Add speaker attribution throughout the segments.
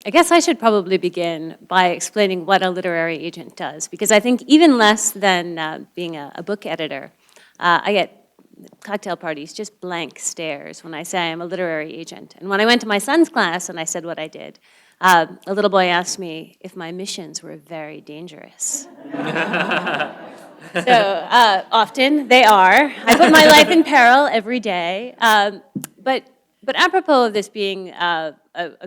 Speaker 1: I guess I should probably begin by explaining what a literary agent does, because I think even less than being a book editor, I get cocktail parties, just blank stares when I say I'm a literary agent. And when I went to my son's class and I said what I did, a little boy asked me if my missions were very dangerous. So often they are. I put my life in peril every day. But apropos of this being a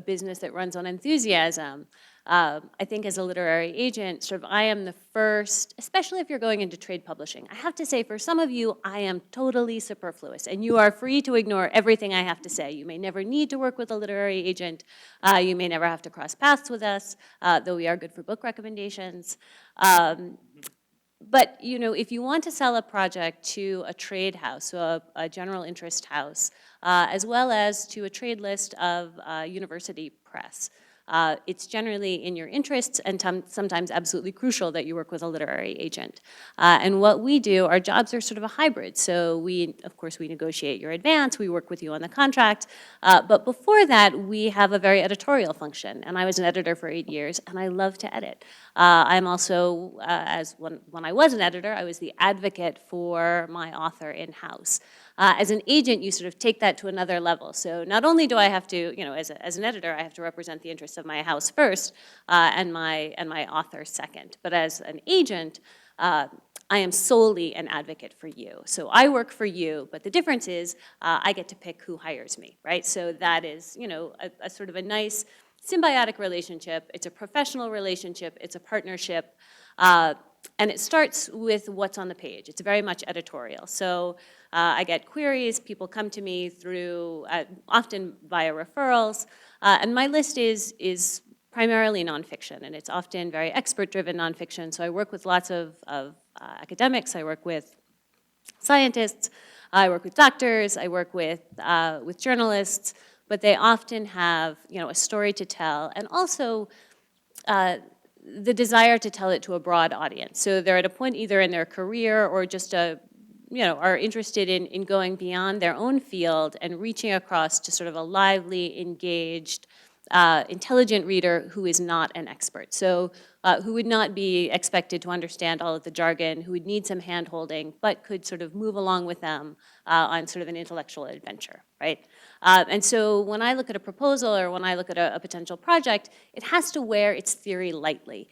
Speaker 1: business that runs on enthusiasm, I think as a literary agent, sort of I am the first, especially if you're going into trade publishing. I have to say, for some of you, I am totally superfluous, and you are free to ignore everything I have to say. You may never need to work with a literary agent. You may never have to cross paths with us, though we are good for book recommendations. But if you want to sell a project to a trade house, so a general interest house, as well as to a trade list of university press, it's generally in your interests and sometimes absolutely crucial that you work with a literary agent. And what we do, our jobs are sort of a hybrid. So of course, we negotiate your advance, we work with you on the contract. But before that, we have a very editorial function. And I was an editor for 8 years, and I love to edit. I'm also, when I was an editor, I was the advocate for my author in-house. As an agent, you sort of take that to another level. So not only do I have to, as an editor, I have to represent the interests of my house first, and my author second. But as an agent, I am solely an advocate for you. So I work for you, but the difference is I get to pick who hires me, right? So that is, a sort of a nice symbiotic relationship. It's a professional relationship. It's a partnership. And it starts with what's on the page. It's very much editorial. So I get queries. People come to me through, often via referrals. And my list is primarily nonfiction, and it's often very expert-driven nonfiction. So I work with lots of academics. I work with scientists. I work with doctors. I work with journalists. But they often have, a story to tell, and also the desire to tell it to a broad audience. So they're at a point either in their career or just are interested in going beyond their own field and reaching across to sort of a lively, engaged, intelligent reader who is not an expert. So who would not be expected to understand all of the jargon, who would need some hand-holding, but could sort of move along with them on sort of an intellectual adventure, right? And so when I look at a proposal or when I look at a potential project, it has to wear its theory lightly.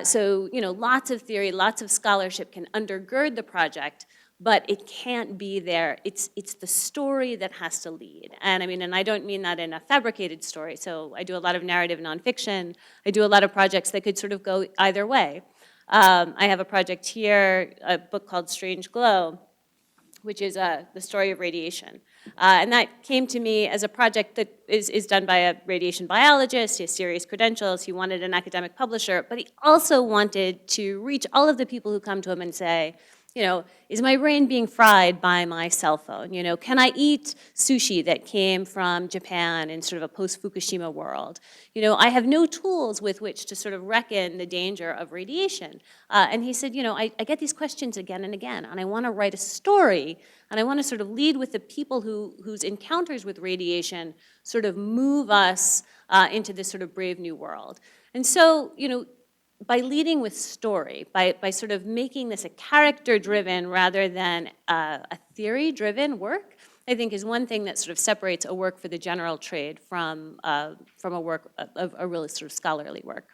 Speaker 1: So lots of theory, lots of scholarship can undergird the project, but it can't be there. It's the story that has to lead. And I don't mean that in a fabricated story. So I do a lot of narrative nonfiction. I do a lot of projects that could sort of go either way. I have a project here, a book called Strange Glow, which is the story of radiation. And that came to me as a project that is done by a radiation biologist. He has serious credentials. He wanted an academic publisher, but he also wanted to reach all of the people who come to him and say, is my brain being fried by my cell phone? Can I eat sushi that came from Japan in sort of a post-Fukushima world? I have no tools with which to sort of reckon the danger of radiation. And he said, I get these questions again and again, and I want to write a story, and I want to sort of lead with the people whose encounters with radiation sort of move us into this sort of brave new world. And so, by leading with story, by sort of making this a character-driven rather than a theory-driven work, I think is one thing that sort of separates a work for the general trade from a work of a really sort of scholarly work.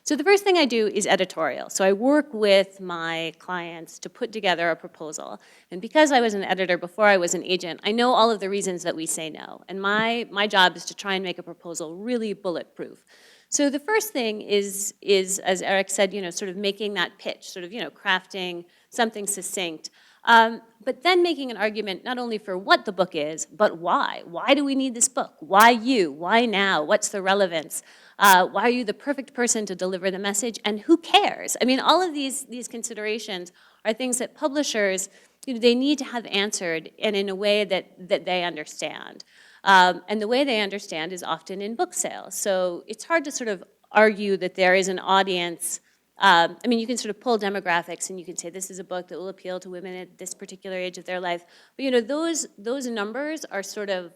Speaker 1: So the first thing I do is editorial. So I work with my clients to put together a proposal. And because I was an editor before I was an agent, I know all of the reasons that we say no. And my job is to try and make a proposal really bulletproof. So the first thing is as Eric said, sort of making that pitch, sort of, crafting something succinct. But then making an argument not only for what the book is, but why. Why do we need this book? Why you? Why now? What's the relevance? Why are you the perfect person to deliver the message? And who cares? All of these considerations are things that publishers, they need to have answered and in a way that they understand. And the way they understand is often in book sales. So it's hard to sort of argue that there is an audience. You can sort of pull demographics and you can say this is a book that will appeal to women at this particular age of their life. But those numbers are sort of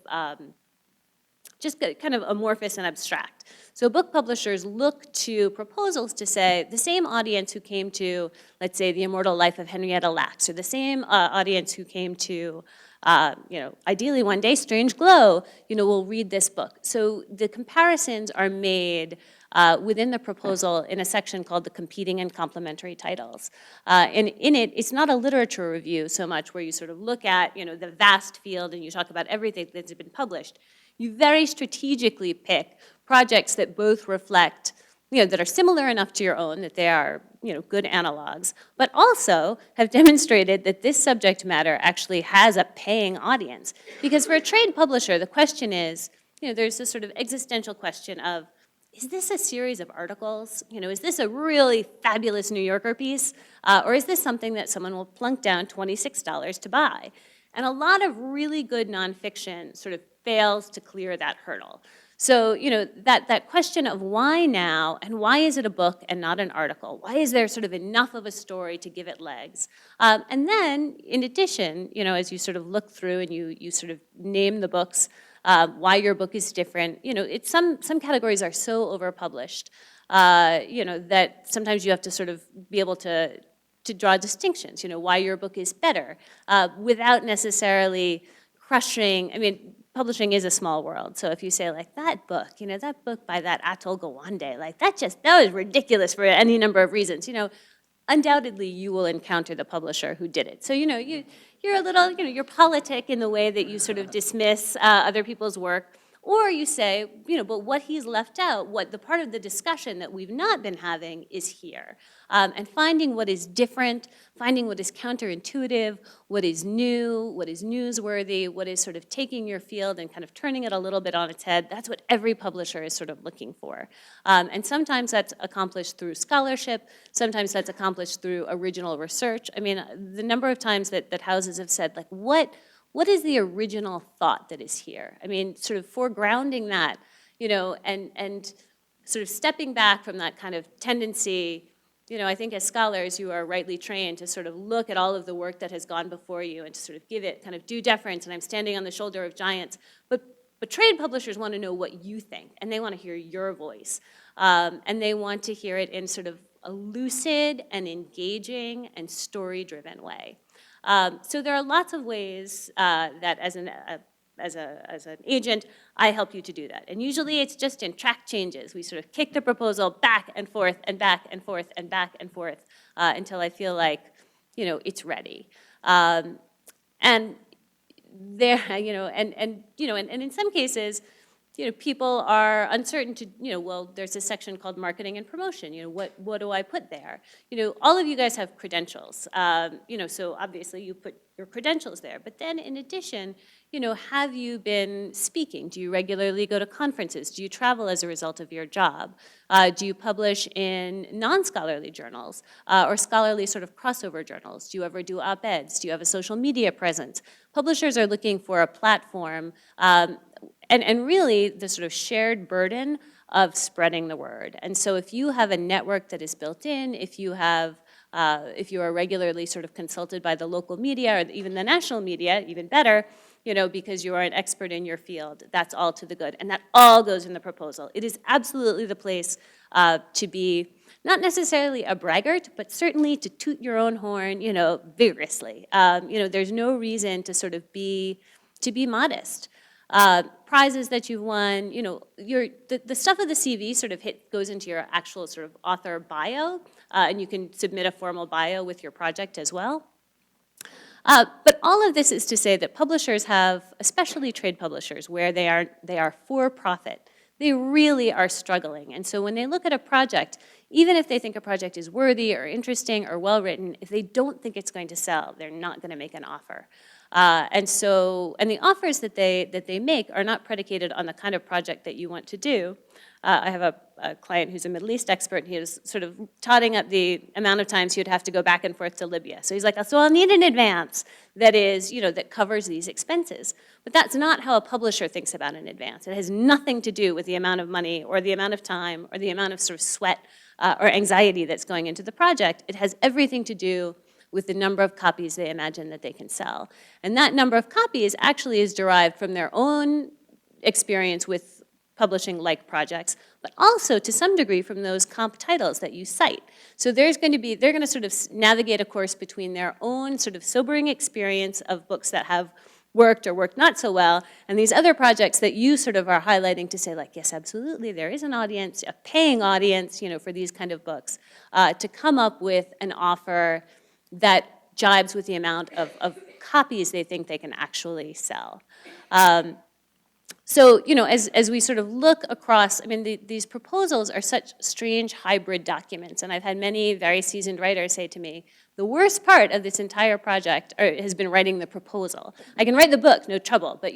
Speaker 1: just kind of amorphous and abstract. So book publishers look to proposals to say the same audience who came to, let's say, The Immortal Life of Henrietta Lacks, or the same audience who came to, ideally one day, Strange Glow, will read this book. So the comparisons are made within the proposal in a section called the competing and complementary titles. And in it, it's not a literature review so much where you sort of look at, the vast field and you talk about everything that's been published. You very strategically pick projects that both reflect, that are similar enough to your own, that they are, good analogs, but also have demonstrated that this subject matter actually has a paying audience. Because for a trade publisher, the question is, there's this sort of existential question of, is this a series of articles? Is this a really fabulous New Yorker piece? Or is this something that someone will plunk down $26 to buy? And a lot of really good nonfiction sort of fails to clear that hurdle. So, that question of why now, and why is it a book and not an article? Why is there sort of enough of a story to give it legs? And then, in addition, as you sort of look through and you sort of name the books, why your book is different, it's some categories are so overpublished, that sometimes you have to sort of be able to draw distinctions, why your book is better, without necessarily crushing, publishing is a small world, so if you say like that book by that Atul Gawande, like that was ridiculous for any number of reasons, undoubtedly you will encounter the publisher who did it. So you're a little, you're politic in the way that you sort of dismiss other people's work, or you say, but what he's left out, what the part of the discussion that we've not been having is here. And finding what is different, finding what is counterintuitive, what is new, what is newsworthy, what is sort of taking your field and kind of turning it a little bit on its head, that's what every publisher is sort of looking for. And sometimes that's accomplished through scholarship, sometimes that's accomplished through original research. The number of times that houses have said, like, what is the original thought that is here? Sort of foregrounding that, and sort of stepping back from that kind of tendency. I think as scholars, you are rightly trained to sort of look at all of the work that has gone before you and to sort of give it kind of due deference, and I'm standing on the shoulder of giants. But trade publishers want to know what you think, and they want to hear your voice. And they want to hear it in sort of a lucid and engaging and story-driven way. So there are lots of ways that as an agent, I help you to do that. And usually it's just in track changes. We sort of kick the proposal back and forth and back and forth and back and forth until I feel like, it's ready. And there, and in some cases, people are uncertain to, well, there's a section called marketing and promotion. What do I put there? All of you guys have credentials. So obviously you put your credentials there. But then in addition, have you been speaking? Do you regularly go to conferences? Do you travel as a result of your job? Do you publish in non-scholarly journals or scholarly sort of crossover journals? Do you ever do op-eds? Do you have a social media presence? Publishers are looking for a platform and really the sort of shared burden of spreading the word. And so if you have a network that is built in, if you are regularly sort of consulted by the local media or even the national media, even better, because you are an expert in your field, that's all to the good. And that all goes in the proposal. It is absolutely the place to be, not necessarily a braggart, but certainly to toot your own horn, vigorously. There's no reason to sort of be modest. Prizes that you've won, the stuff of the CV sort of goes into your actual sort of author bio, and you can submit a formal bio with your project as well. But all of this is to say that publishers have, especially trade publishers, where they are for profit, they really are struggling. And so when they look at a project, even if they think a project is worthy or interesting or well-written, if they don't think it's going to sell, they're not going to make an offer. And the offers that they make are not predicated on the kind of project that you want to do. I have a client who's a Middle East expert, and he was sort of totting up the amount of times he would have to go back and forth to Libya. So he's like, so I'll need an advance that is, that covers these expenses. But that's not how a publisher thinks about an advance. It has nothing to do with the amount of money or the amount of time or the amount of sort of sweat or anxiety that's going into the project. It has everything to do with the number of copies they imagine that they can sell. And that number of copies actually is derived from their own experience with publishing-like projects, but also to some degree from those comp titles that you cite. So they're going to sort of navigate a course between their own sort of sobering experience of books that have worked or worked not so well, and these other projects that you sort of are highlighting to say like, yes, absolutely, there is an audience, a paying audience, for these kind of books, to come up with an offer that jibes with the amount of copies they think they can actually sell. So, as we sort of look across, these proposals are such strange hybrid documents, and I've had many very seasoned writers say to me, the worst part of this entire project has been writing the proposal. I can write the book, no trouble, but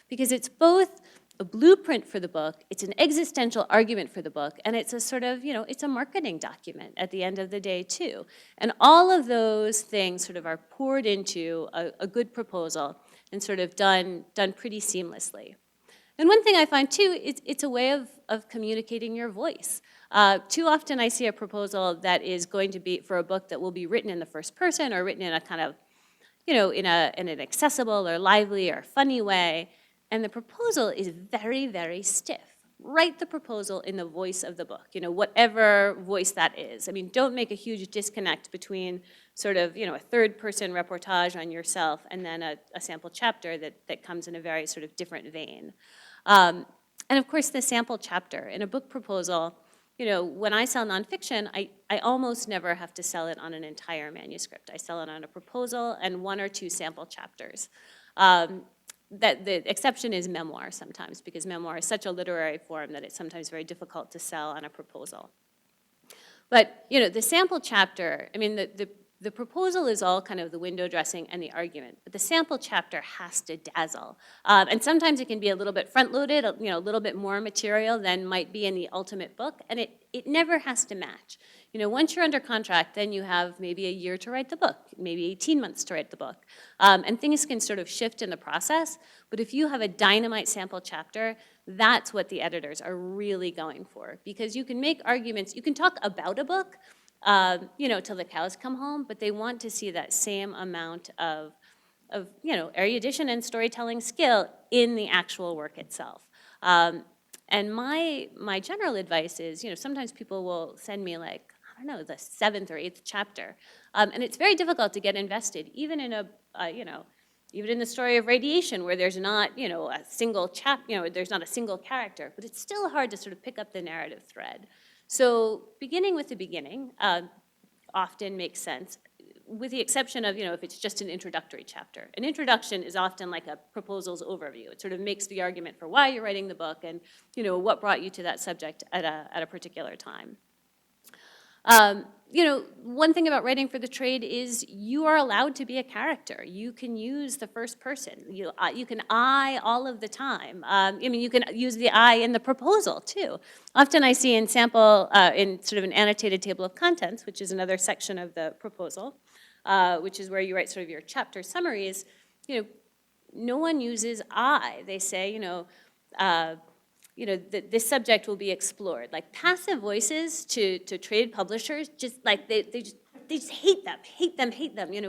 Speaker 1: because it's both a blueprint for the book, it's an existential argument for the book, and it's a sort of, it's a marketing document at the end of the day too. And all of those things sort of are poured into a good proposal and sort of done pretty seamlessly. And one thing I find too, it's a way of communicating your voice. Too often I see a proposal that is going to be for a book that will be written in the first person or written in a kind of, in an accessible or lively or funny way, and the proposal is very, very stiff. Write the proposal in the voice of the book, whatever voice that is. Don't make a huge disconnect between sort of, a third-person reportage on yourself and then a sample chapter that comes in a very sort of different vein. And of course, the sample chapter. In a book proposal, when I sell nonfiction, I almost never have to sell it on an entire manuscript. I sell it on a proposal and 1 or 2 sample chapters. That the exception is memoir sometimes, because memoir is such a literary form that it's sometimes very difficult to sell on a proposal. But, the sample chapter, the proposal is all kind of the window dressing and the argument, but the sample chapter has to dazzle. And sometimes it can be a little bit front-loaded, a little bit more material than might be in the ultimate book, and it never has to match. Once you're under contract, then you have maybe a year to write the book, maybe 18 months to write the book. And things can sort of shift in the process, but if you have a dynamite sample chapter, that's what the editors are really going for. Because you can make arguments, you can talk about a book, till the cows come home, but they want to see that same amount of erudition and storytelling skill in the actual work itself. And my general advice is, sometimes people will send me like, I don't know, the 7th or 8th chapter. And it's very difficult to get invested, even in even in the story of radiation, where there's not, a single there's not a single character, but it's still hard to sort of pick up the narrative thread. So beginning with the beginning often makes sense, with the exception of, if it's just an introductory chapter. An introduction is often like a proposal's overview. It sort of makes the argument for why you're writing the book and, what brought you to that subject at a particular time. One thing about writing for the trade is you are allowed to be a character. You can use the first person. You can I all of the time. You can use the I in the proposal too. Often I see in sample, in sort of an annotated table of contents, which is another section of the proposal, which is where you write sort of your chapter summaries, no one uses I. They say, this subject will be explored. Like passive voices to trade publishers, just like they just hate them,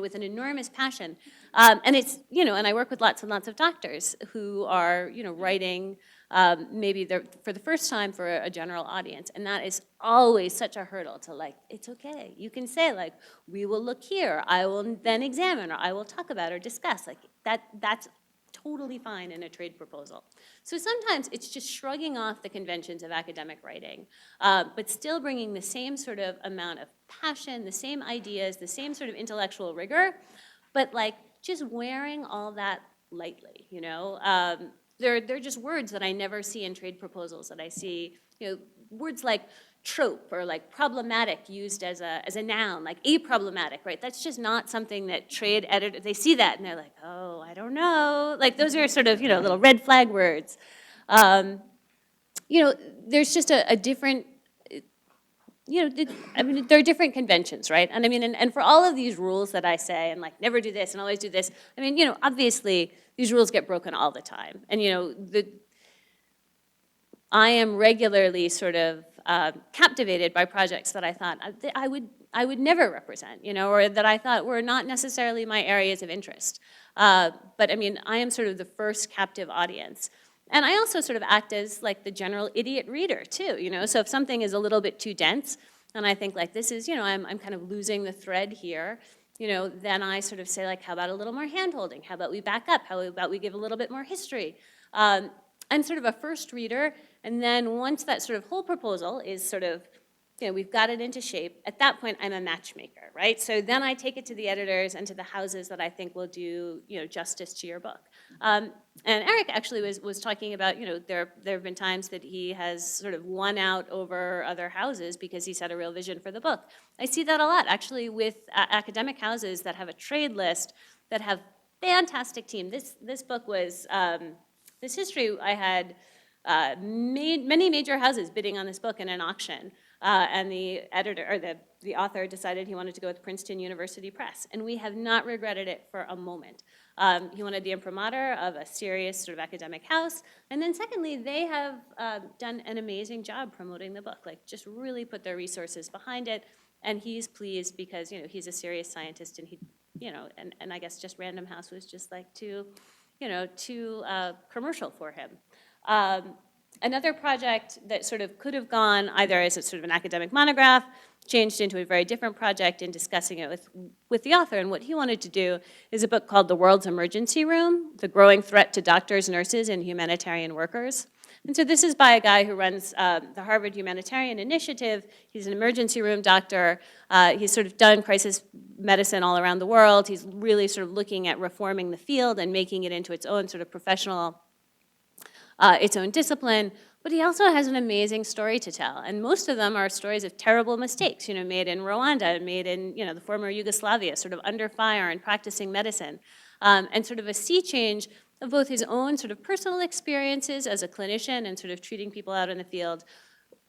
Speaker 1: with an enormous passion. And it's, and I work with lots and lots of doctors who are, writing maybe for the first time for a general audience. And that is always such a hurdle to like, it's okay. You can say like, we will look here, I will then examine, or I will talk about or discuss. Like that's totally fine in a trade proposal. So sometimes it's just shrugging off the conventions of academic writing, but still bringing the same sort of amount of passion, the same ideas, the same sort of intellectual rigor, but like just wearing all that lightly, They're just words that I never see in trade proposals, that I see, words like trope or like problematic used as a noun, like aproblematic, right? That's just not something that trade editors, they see that and they're like, oh, I don't know. Like those are sort of, little red flag words. There's just a different, there are different conventions, right? And and for all of these rules that I say, and like never do this and always do this, obviously these rules get broken all the time. And I am regularly sort of captivated by projects that I thought I would never represent, or that I thought were not necessarily my areas of interest. But I am sort of the first captive audience. And I also sort of act as like the general idiot reader too, you know? So if something is a little bit too dense, and I think like this is, you know, I'm kind of losing the thread here, you know, then I sort of say like, how about a little more hand-holding? How about we back up? How about we give a little bit more history? I'm sort of a first reader, and then once that sort of whole proposal is sort of, you know, we've got it into shape, at that point I'm a matchmaker, right? So then I take it to the editors and to the houses that I think will do, you know, justice to your book. And Eric actually was talking about, you know, there have been times that he has sort of won out over other houses because he's had a real vision for the book. I see that a lot, actually, with academic houses that have a trade list, that have fantastic team. This book was, this history, I had many major houses bidding on this book in an auction. And the editor, or the author decided he wanted to go with Princeton University Press, and we have not regretted it for a moment. He wanted the imprimatur of a serious sort of academic house, and then secondly, they have done an amazing job promoting the book, like just really put their resources behind it, and he's pleased because, you know, he's a serious scientist, and he, you know, and I guess just Random House was just like too, you know, too commercial for him. Another project that sort of could have gone either as a sort of an academic monograph, changed into a very different project in discussing it with the author, and what he wanted to do is a book called The World's Emergency Room, The Growing Threat to Doctors, Nurses, and Humanitarian Workers. And so this is by a guy who runs the Harvard Humanitarian Initiative. He's an emergency room doctor. He's sort of done crisis medicine all around the world. He's really sort of looking at reforming the field and making it into its own sort of professional its own discipline, but he also has an amazing story to tell. And most of them are stories of terrible mistakes, you know, made in Rwanda, made in, you know, the former Yugoslavia, sort of under fire and practicing medicine. And sort of a sea change of both his own sort of personal experiences as a clinician and sort of treating people out in the field,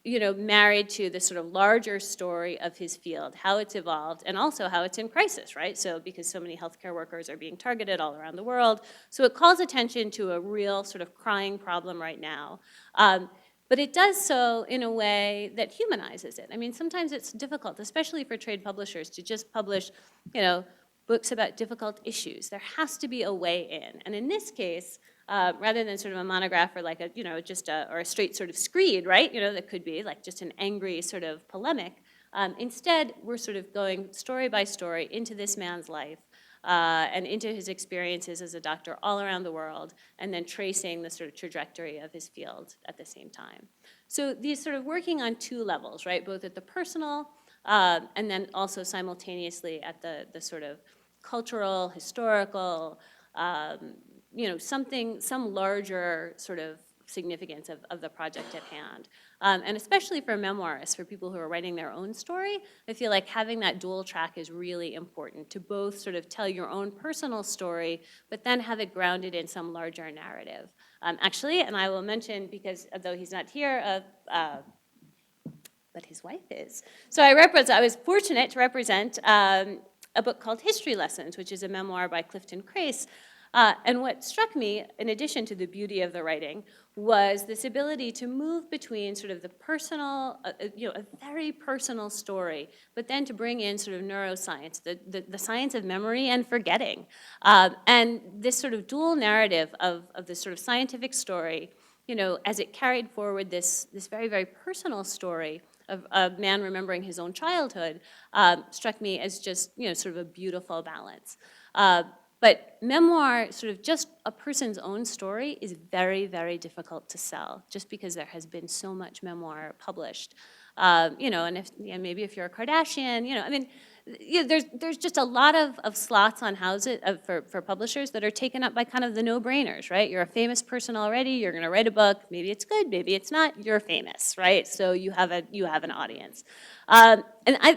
Speaker 1: you know, married to the sort of larger story of his field, how it's evolved, and also how it's in crisis, right? So because so many healthcare workers are being targeted all around the world. So it calls attention to a real sort of crying problem right now. But it does so in a way that humanizes it. I mean, sometimes it's difficult, especially for trade publishers, to just publish, you know, books about difficult issues. There has to be a way in. And in this case, rather than sort of a monograph or like a, you know, just a, or a straight sort of screed, right? You know, that could be like just an angry sort of polemic. Instead, we're sort of going story by story into this man's life and into his experiences as a doctor all around the world, and then tracing the sort of trajectory of his field at the same time. So these sort of working on two levels, right? Both at the personal and then also simultaneously at the sort of cultural, historical, you know, some larger sort of significance of the project at hand. And especially for memoirists, for people who are writing their own story, I feel like having that dual track is really important to both sort of tell your own personal story, but then have it grounded in some larger narrative. Actually, and I will mention, because although he's not here, but his wife is. So I was fortunate to represent a book called History Lessons, which is a memoir by Clifton Crace. And what struck me, in addition to the beauty of the writing, was this ability to move between sort of the personal, you know, a very personal story, but then to bring in sort of neuroscience, the science of memory and forgetting. And this sort of dual narrative of this sort of scientific story, you know, as it carried forward this very, very personal story of a man remembering his own childhood, struck me as just, you know, sort of a beautiful balance. But memoir, sort of just a person's own story, is very, very difficult to sell, just because there has been so much memoir published. You know, and if, you know, maybe if you're a Kardashian, you know, I mean, you know, there's just a lot of slots on houses for publishers that are taken up by kind of the no-brainers, right? You're a famous person already. You're going to write a book. Maybe it's good. Maybe it's not. You're famous, right? So you have an audience. And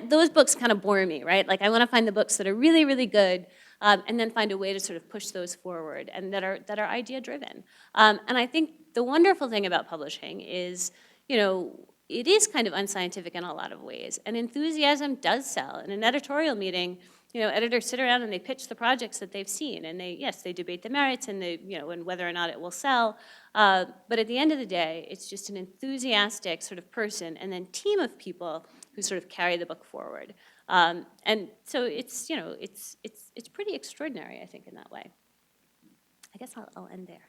Speaker 1: those books kind of bore me, right? Like I want to find the books that are really, really good. And then find a way to sort of push those forward and that are idea-driven. And I think the wonderful thing about publishing is, you know, it is kind of unscientific in a lot of ways. And enthusiasm does sell. In an editorial meeting, you know, editors sit around and they pitch the projects that they've seen. And they debate the merits and you know, and whether or not it will sell. But at the end of the day, it's just an enthusiastic sort of person and then team of people who sort of carry the book forward. And so it's, you know, it's pretty extraordinary, I think, in that way. I guess I'll end there.